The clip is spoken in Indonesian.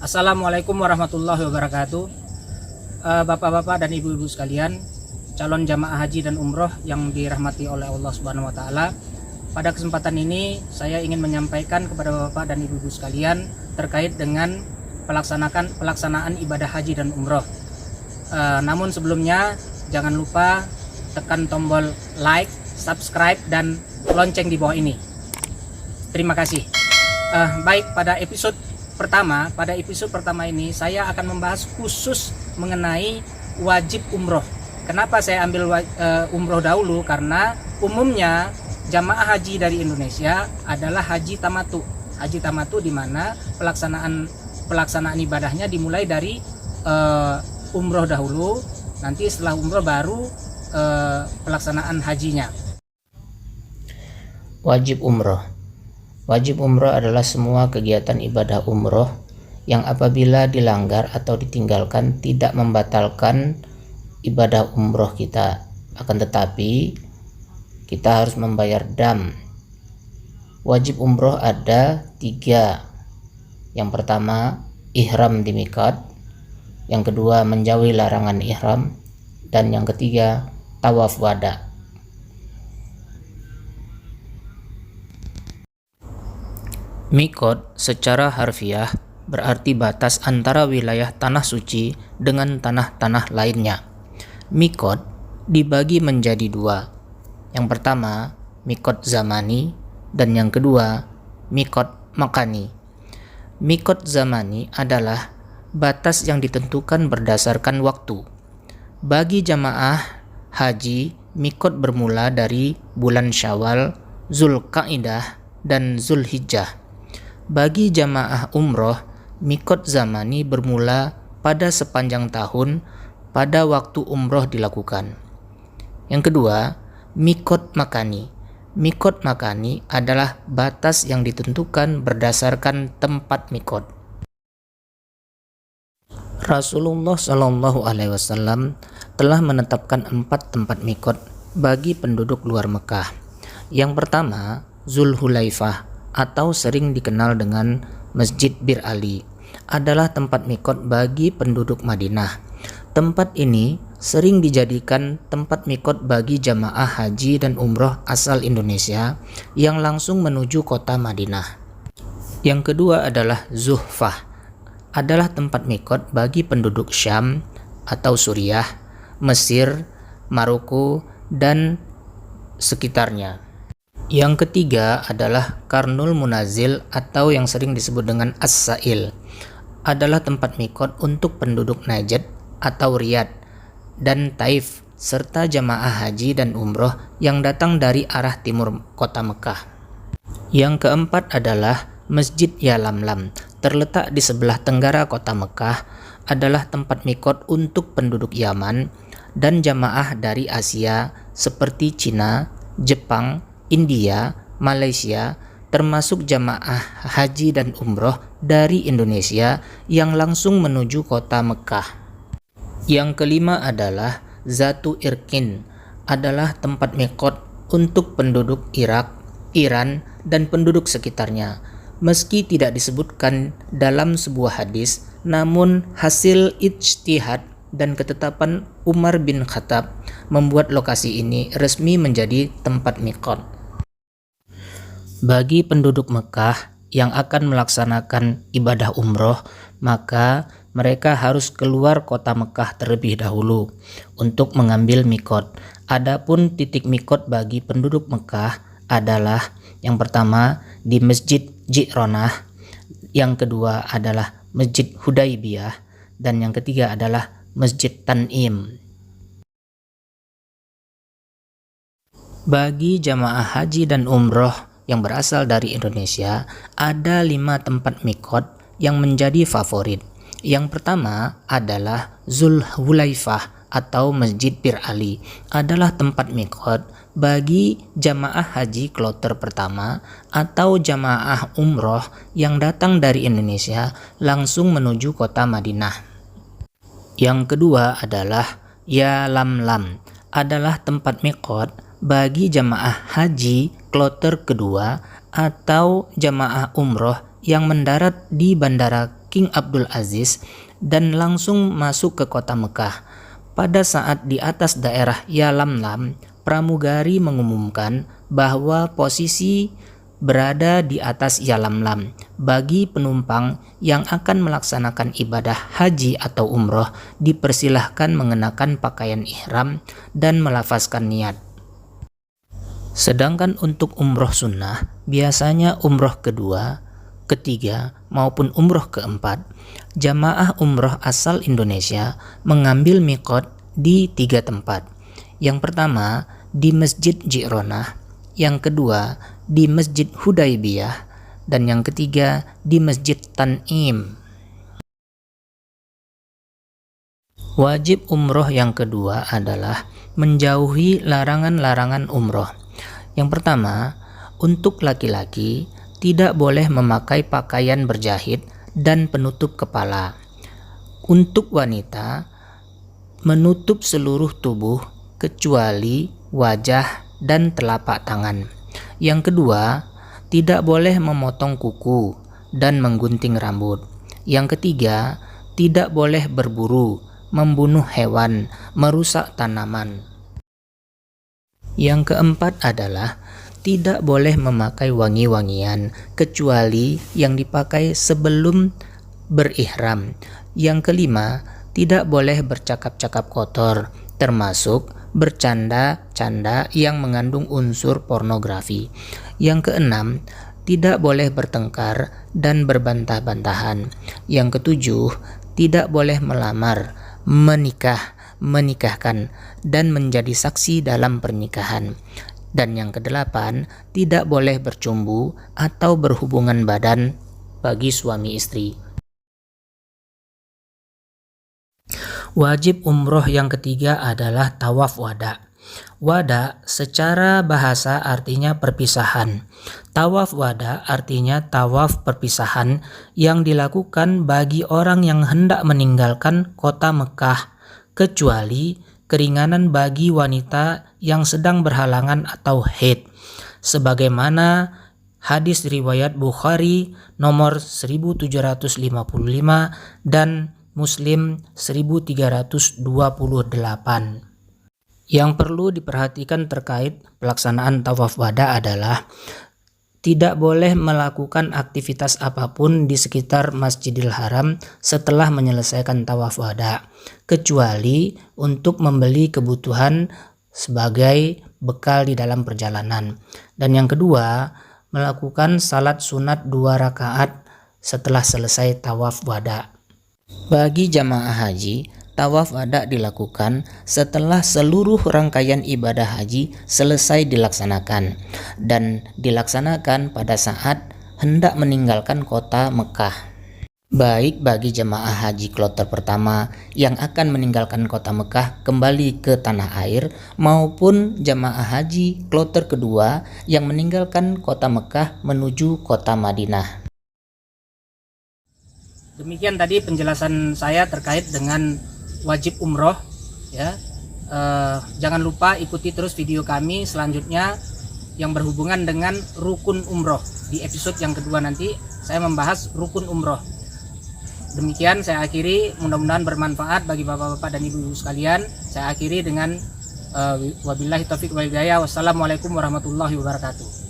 Assalamualaikum warahmatullahi wabarakatuh. Bapak-bapak dan ibu-ibu sekalian, calon jamaah haji dan umroh yang dirahmati oleh Allah Subhanahu wa taala. Pada kesempatan ini saya ingin menyampaikan kepada bapak dan ibu-ibu sekalian terkait dengan pelaksanaan ibadah haji dan umroh. Namun sebelumnya jangan lupa tekan tombol like, subscribe dan lonceng di bawah ini. Terima kasih. Baik, pada episode pertama ini saya akan membahas khusus mengenai wajib umroh. Kenapa saya ambil umroh dahulu? Karena umumnya jamaah haji dari Indonesia adalah haji tamatu. Haji tamatu di mana pelaksanaan ibadahnya dimulai dari umroh dahulu, nanti setelah umroh baru pelaksanaan hajinya. Wajib umroh. Wajib umroh adalah semua kegiatan ibadah umroh yang apabila dilanggar atau ditinggalkan tidak membatalkan ibadah umroh kita, akan tetapi kita harus membayar dam. Wajib umroh ada 3. Yang pertama, ihram di miqat. Yang kedua, menjauhi larangan ihram. Dan yang ketiga, tawaf wada. Miqat secara harfiah berarti batas antara wilayah tanah suci dengan tanah-tanah lainnya. Miqat dibagi menjadi 2. Yang pertama, miqat zamani, dan yang kedua, miqat makani. Miqat zamani adalah batas yang ditentukan berdasarkan waktu. Bagi jamaah haji, miqat bermula dari bulan Syawal, Zulqa'dah, dan Zulhijjah. Bagi jamaah umroh, miqat zamani bermula pada sepanjang tahun pada waktu umroh dilakukan. Yang kedua, miqat makani. Miqat makani adalah batas yang ditentukan berdasarkan tempat miqat. Rasulullah Shallallahu Alaihi Wasallam telah menetapkan 4 tempat miqat bagi penduduk luar Mekah. Yang pertama, Zulhulaifah atau sering dikenal dengan Masjid Bir Ali adalah tempat miqat bagi penduduk Madinah. Tempat ini sering dijadikan tempat miqat bagi jamaah haji dan umroh asal Indonesia yang langsung menuju kota Madinah. Yang kedua adalah Zuhfah, adalah tempat miqat bagi penduduk Syam atau Suriah, Mesir, Maroko, dan sekitarnya. Yang ketiga adalah Karnul Munazil atau yang sering disebut dengan As-Sa'il, adalah tempat miqat untuk penduduk Najd atau Riyadh dan Taif serta jamaah haji dan umroh yang datang dari arah timur kota Mekah. Yang keempat adalah Masjid Yalamlam, terletak di sebelah tenggara kota Mekah, adalah tempat miqat untuk penduduk Yaman dan jamaah dari Asia seperti Cina, Jepang, India, Malaysia, termasuk jamaah haji dan umroh dari Indonesia yang langsung menuju kota Mekah. Yang kelima adalah Zatu Irkin, adalah tempat miqat untuk penduduk Irak, Iran, dan penduduk sekitarnya. Meski tidak disebutkan dalam sebuah hadis, namun hasil ijtihad dan ketetapan Umar bin Khattab membuat lokasi ini resmi menjadi tempat miqat. Bagi penduduk Mekah yang akan melaksanakan ibadah umroh, maka mereka harus keluar kota Mekah terlebih dahulu untuk mengambil miqat. Adapun titik miqat bagi penduduk Mekah adalah yang pertama di Masjid Ji'ronah, yang kedua adalah Masjid Hudaybiyah, dan yang ketiga adalah Masjid Tan'im. Bagi jamaah haji dan umroh yang berasal dari Indonesia, ada 5 tempat miqat yang menjadi favorit. Yang pertama adalah Zulhulaifah atau Masjid Bir Ali, adalah tempat miqat bagi jamaah haji kloter pertama atau jamaah umroh yang datang dari Indonesia langsung menuju kota Madinah. Yang kedua adalah Yalamlam, adalah tempat miqat bagi jamaah haji kloter kedua atau jamaah umroh yang mendarat di Bandara King Abdul Aziz dan langsung masuk ke kota Mekah. Pada saat di atas daerah Yalamlam, pramugari mengumumkan bahwa posisi berada di atas Yalamlam bagi penumpang yang akan melaksanakan ibadah haji atau umroh dipersilahkan mengenakan pakaian ihram dan melafazkan niat. Sedangkan untuk umroh sunnah, biasanya umroh kedua, ketiga, maupun umroh keempat, jamaah umroh asal Indonesia mengambil miqat di 3 tempat. Yang pertama di Masjid Ji'ronah, yang kedua di Masjid Hudaybiyah, dan yang ketiga di Masjid Tan'im. Wajib umroh yang kedua adalah menjauhi larangan-larangan umroh. Yang pertama, untuk laki-laki tidak boleh memakai pakaian berjahit dan penutup kepala. Untuk wanita, menutup seluruh tubuh kecuali wajah dan telapak tangan. Yang kedua, tidak boleh memotong kuku dan menggunting rambut. Yang ketiga, tidak boleh berburu, membunuh hewan, merusak tanaman. Yang keempat adalah tidak boleh memakai wangi-wangian kecuali yang dipakai sebelum berihram. Yang kelima, tidak boleh bercakap-cakap kotor, termasuk bercanda-canda yang mengandung unsur pornografi. Yang keenam, tidak boleh bertengkar dan berbantah-bantahan. Yang ketujuh, tidak boleh melamar, menikahkan, dan menjadi saksi dalam pernikahan. Dan yang kedelapan, tidak boleh bercumbu atau berhubungan badan bagi suami istri. Wajib umroh yang ketiga adalah tawaf wada. Wada secara bahasa artinya perpisahan. Tawaf wada artinya tawaf perpisahan yang dilakukan bagi orang yang hendak meninggalkan kota Mekah, kecuali keringanan bagi wanita yang sedang berhalangan atau haid, sebagaimana hadis riwayat Bukhari nomor 1755 dan Muslim 1328. Yang perlu diperhatikan terkait pelaksanaan tawaf wada adalah tidak boleh melakukan aktivitas apapun di sekitar Masjidil Haram setelah menyelesaikan tawaf wada, kecuali untuk membeli kebutuhan sebagai bekal di dalam perjalanan. Dan yang kedua, melakukan salat sunat 2 rakaat setelah selesai tawaf wada. Bagi jamaah haji, tawaf wada dilakukan setelah seluruh rangkaian ibadah haji selesai dilaksanakan dan dilaksanakan pada saat hendak meninggalkan kota Mekah. Baik bagi jamaah haji kloter pertama yang akan meninggalkan kota Mekah kembali ke tanah air maupun jamaah haji kloter kedua yang meninggalkan kota Mekah menuju kota Madinah. Demikian tadi penjelasan saya terkait dengan wajib umroh ya. Jangan lupa ikuti terus video kami selanjutnya yang berhubungan dengan rukun umroh. Di episode yang kedua nanti saya membahas rukun umroh. Demikian saya akhiri, mudah-mudahan bermanfaat bagi bapak-bapak dan ibu-ibu sekalian. Saya akhiri dengan wabillahi taufiq wal hidayah. Wassalamualaikum warahmatullahi wabarakatuh.